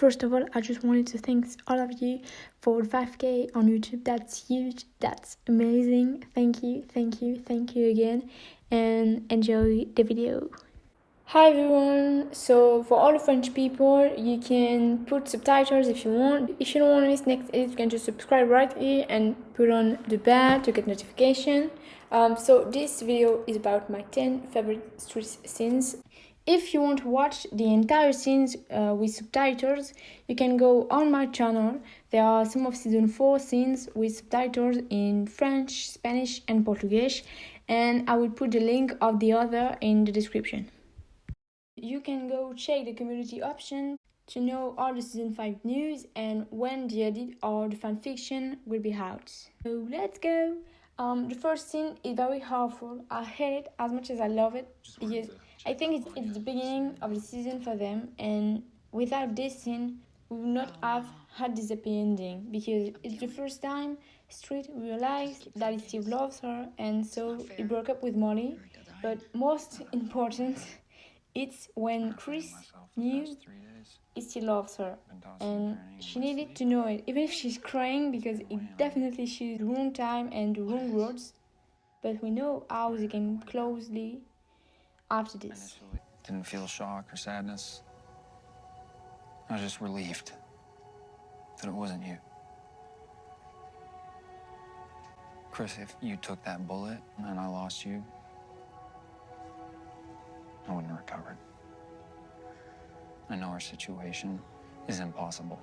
First of all, I just wanted to thank all of you for 5K on YouTube. That's huge. That's amazing. Thank you again, and enjoy the video. Hi everyone. So for all the French people, you can put subtitles if you want. If you don't want to miss next edit, you can just subscribe right here and put on the bell to get notification. So this video is about my 10 favorite street scenes. If you want to watch the entire scenes with subtitles, you can go on my channel. There are some of season 4 scenes with subtitles in French, Spanish and Portuguese, and I will put the link of the other in the description. You can go check the community option to know all the season 5 news and when the edit or the fanfiction will be out. So let's go! The first scene is very harmful. I hate it as much as I love it because I think it's the beginning of the season for them, and without this scene we would not have had this happy ending because it's the first time Street realized that he still loves her, and so he broke up with Molly. But most important, it's when Chris knew he still loves her, and she needed to know it, even if she's crying because it definitely she's the wrong time and the wrong words. But we know how they came closely after this. Didn't feel shock or sadness. I was just relieved that it wasn't you. Chris, if you took that bullet and I lost you, I wouldn't have recovered. I know our situation is impossible.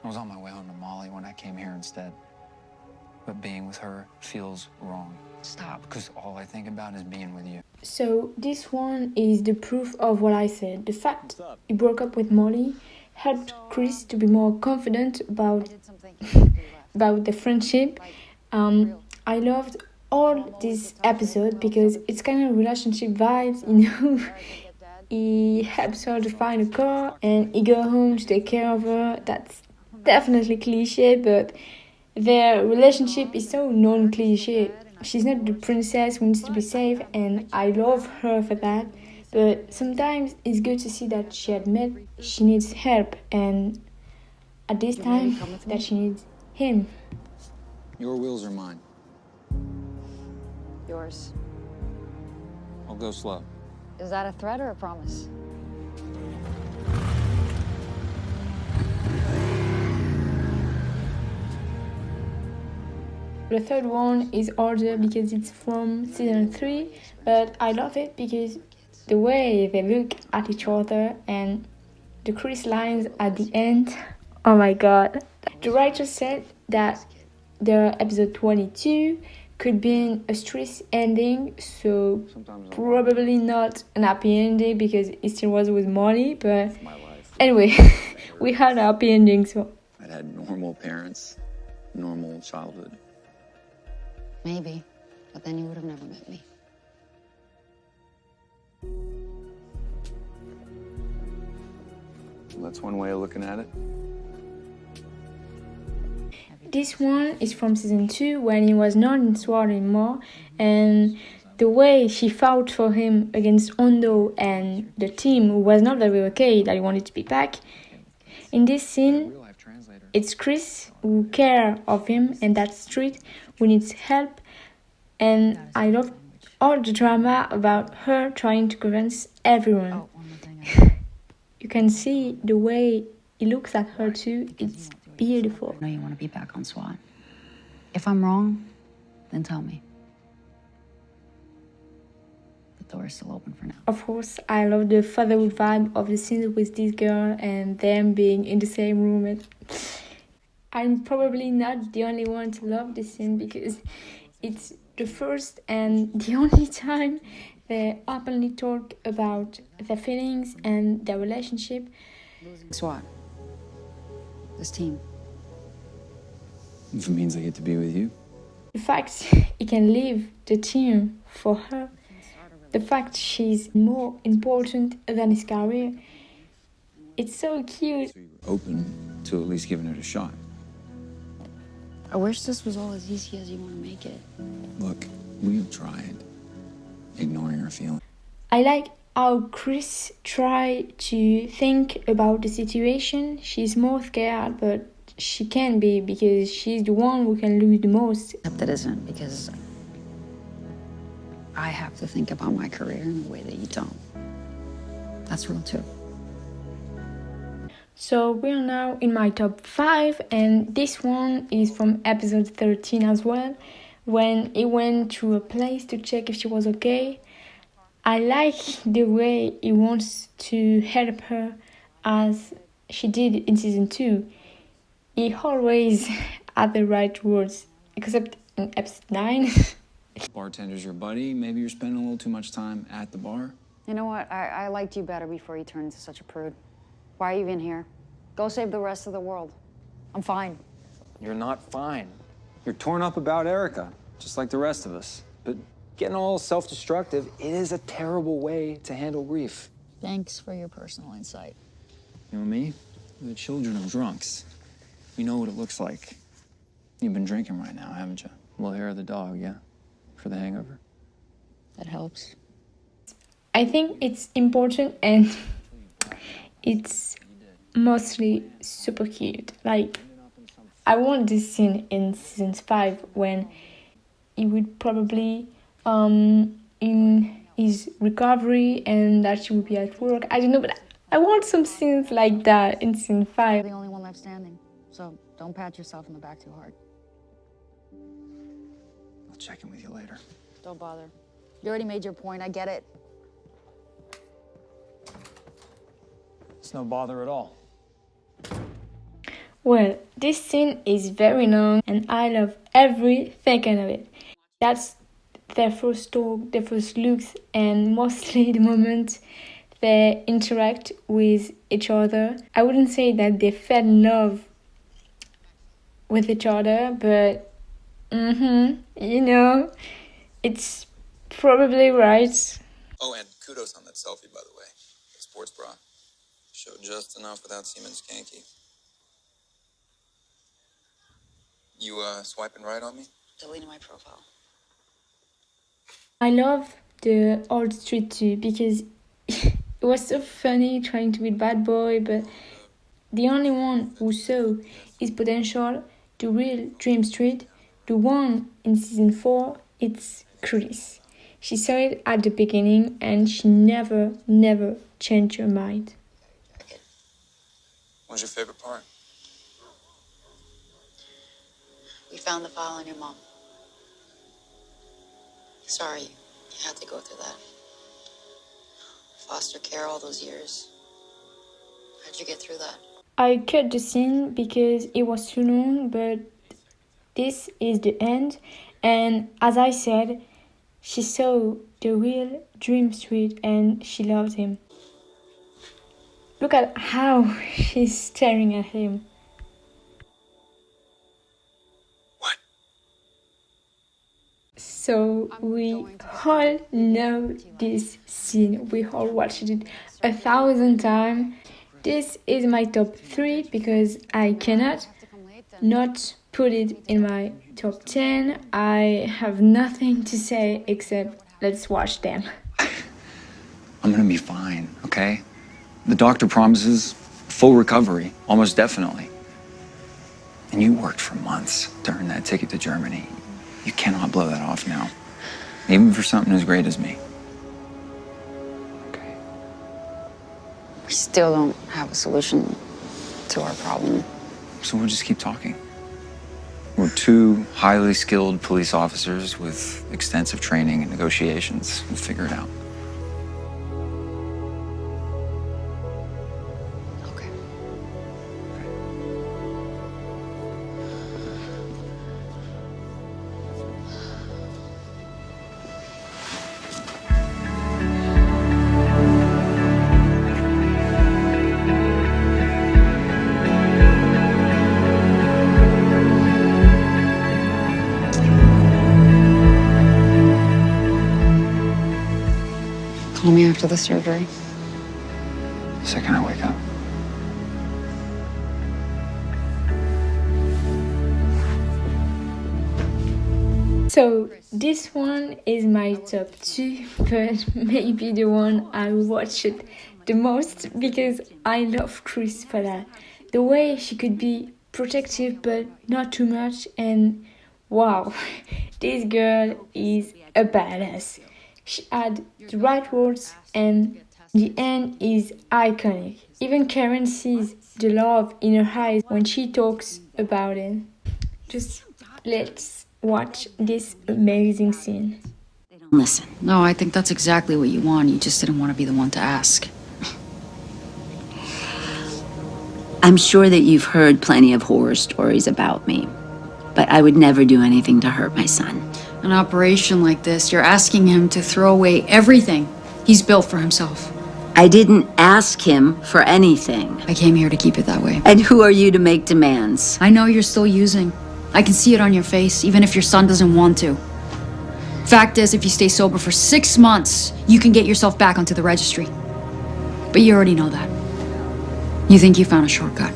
I was on my way home to Molly when I came here instead. But being with her feels wrong. Stop, because all I think about is being with you. So this one is the proof of what I said. The fact he broke up with Molly helped Chris to be more confident about the friendship. I loved all this episode because it's kind of relationship vibes, you know. He helps her to find a car and he goes home to take care of her. That's definitely cliche, but their relationship is so non-cliche. She's not the princess who needs to be saved, and I love her for that. But sometimes it's good to see that she admits she needs help, and at this time that she needs him. Your wheels are mine. Yours. I'll go slow. Is that a threat or a promise? The third one is harder because it's from season 3, but I love it because the way they look at each other and the Chris lines at the end, oh my god. The writer said that the episode 22 could be a stress ending, so probably not an happy ending because it still was with Molly, but anyway, we had a happy ending, so. I'd had normal parents, normal childhood. Maybe, but then you would have never met me. That's one way of looking at it. This one is from season 2 when he was not in SWAT anymore, and the way she fought for him against Hondo and the team who was not very okay that he wanted to be back. In this scene, it's Chris who cares of him and that Street who needs help, and I love all the drama about her trying to convince everyone. You can see the way he looks at her too, it's beautiful. I know you want to be back on SWAT. If I'm wrong, then tell me. The door is still open for now. Of course, I love the fatherhood vibe of the scenes with this girl and them being in the same room. And I'm probably not the only one to love this scene because it's the first and the only time they openly talk about their feelings and their relationship. SWAT. This team. If it means I get to be with you. The fact he can leave the team for her. The fact she's more important than his career. It's so cute. So you were open to at least giving it a shot. I wish this was all as easy as you want to make it. Look, we have tried ignoring our feelings. I like how Chris tried to think about the situation. She's more scared, but she can be because she's the one who can lose the most. Except that isn't, because I have to think about my career in a way that you don't. That's real too. So we're now in my top 5, and this one is from episode 13 as well, when he went to a place to check if she was okay. I like the way he wants to help her as she did in season 2. He always had the right words, except in episode 9. Bartender's your buddy. Maybe you're spending a little too much time at the bar. You know what? I liked you better before you turned into such a prude. Why are you even here? Go save the rest of the world. I'm fine. You're not fine. You're torn up about Erica, just like the rest of us. But getting all self-destructive, it is a terrible way to handle grief. Thanks for your personal insight. You know me? We're the children of drunks. You know what it looks like. You've been drinking right now, haven't you? A little hair of the dog, yeah? For the hangover. That helps. I think it's important, and it's mostly super cute. Like, I want this scene in season 5 when he would probably in his recovery and that she would be at work. I don't know, but I want some scenes like that in season 5. You're the only one left standing, so don't pat yourself in the back too hard. I'll check in with you later. Don't bother. You already made your point. I get it. It's no bother at all. Well, this scene is very long and I love every second of it. That's their first talk, their first looks, and mostly the moment they interact with each other. I wouldn't say that they fell in love with each other, but you know, it's probably right. Oh, and kudos on that selfie, by the way. The sports bra. Showed just enough without seeming skanky. You, swiping right on me? Deleting my profile. I love the old street too because it was so funny trying to be bad boy, but the only one who saw his potential, the real Dream Street, the one in season 4, it's Chris. She saw it at the beginning and she never changed her mind. What's your favorite part? We found the file on your mom. Sorry you had to go through that. Foster care all those years. How'd you get through that? I cut the scene because it was too long, but this is the end. And as I said, she saw the real Dream Street and she loved him. Look at how she's staring at him. What? So we all know this scene. We all watched it 1,000 times. This is my top 3 because I cannot not put it in my top 10. I have nothing to say except let's watch them. I'm gonna be fine, okay? The doctor promises full recovery, almost definitely. And you worked for months to earn that ticket to Germany. You cannot blow that off now, even for something as great as me. Okay. We still don't have a solution to our problem. So we'll just keep talking. We're 2 highly skilled police officers with extensive training and negotiations. We'll figure it out. Okay. Call me after the surgery. The second I wake up. So So this one is my top 2, but maybe the one I watched the most because I love Chris for that. The way she could be protective but not too much, and wow, this girl is a badass. She had the right words and the end is iconic. Even Karen sees the love in her eyes when she talks about it. Just let's watch this amazing scene. Listen. No, I think that's exactly what you want. You just didn't want to be the one to ask. I'm sure that you've heard plenty of horror stories about me, but I would never do anything to hurt my son. An operation like this, you're asking him to throw away everything he's built for himself. I didn't ask him for anything. I came here to keep it that way. And who are you to make demands? I know you're still using. I can see it on your face, even if your son doesn't want to. Fact is, if you stay sober for 6 months, you can get yourself back onto the registry. But you already know that. You think you found a shortcut.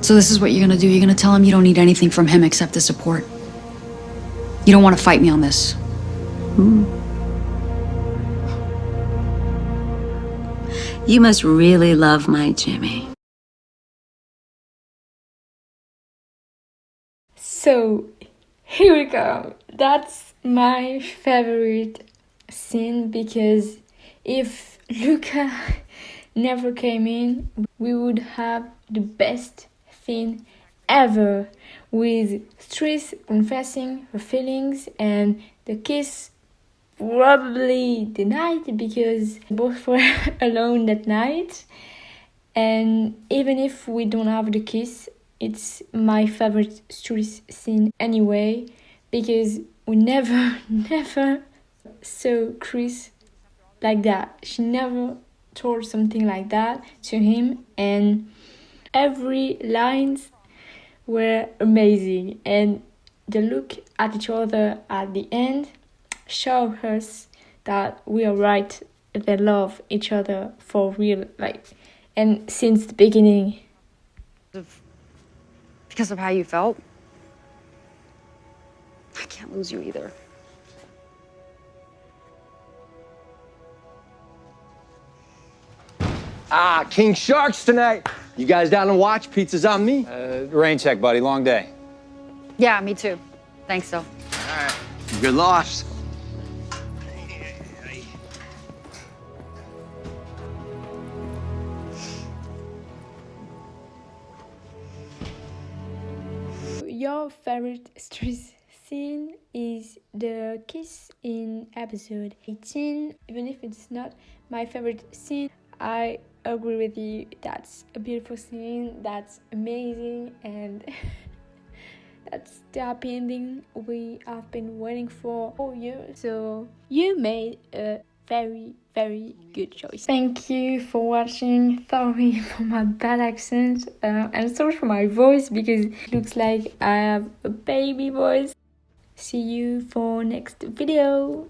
So this is what you're gonna do. You're gonna tell him you don't need anything from him except the support. You don't want to fight me on this. You must really love my Jimmy. So here we go. That's my favorite scene because if Luca never came in, we would have the best scene ever with Tris confessing her feelings and the kiss probably the night because both were alone that night. And even if we don't have the kiss, it's my favorite Tris scene anyway because we never saw Chris like that. She never told something like that to him, and every lines were amazing, and the look at each other at the end show us that we are right. They love each other for real, like, and since the beginning. Because of how you felt? I can't lose you either. King Sharks tonight. You guys down to watch? Pizza's on me. Rain check, buddy. Long day. Yeah, me too. Thanks, though. Good loss. Your favorite Tris scene is the kiss in episode 18. Even if it's not my favorite scene, I agree with you. That's a beautiful scene. That's amazing, and that's the happy ending we have been waiting for years. So you made a very good choice. Thank you for watching. Sorry for my bad accent and sorry for my voice because it looks like I have a baby voice. See you for next video.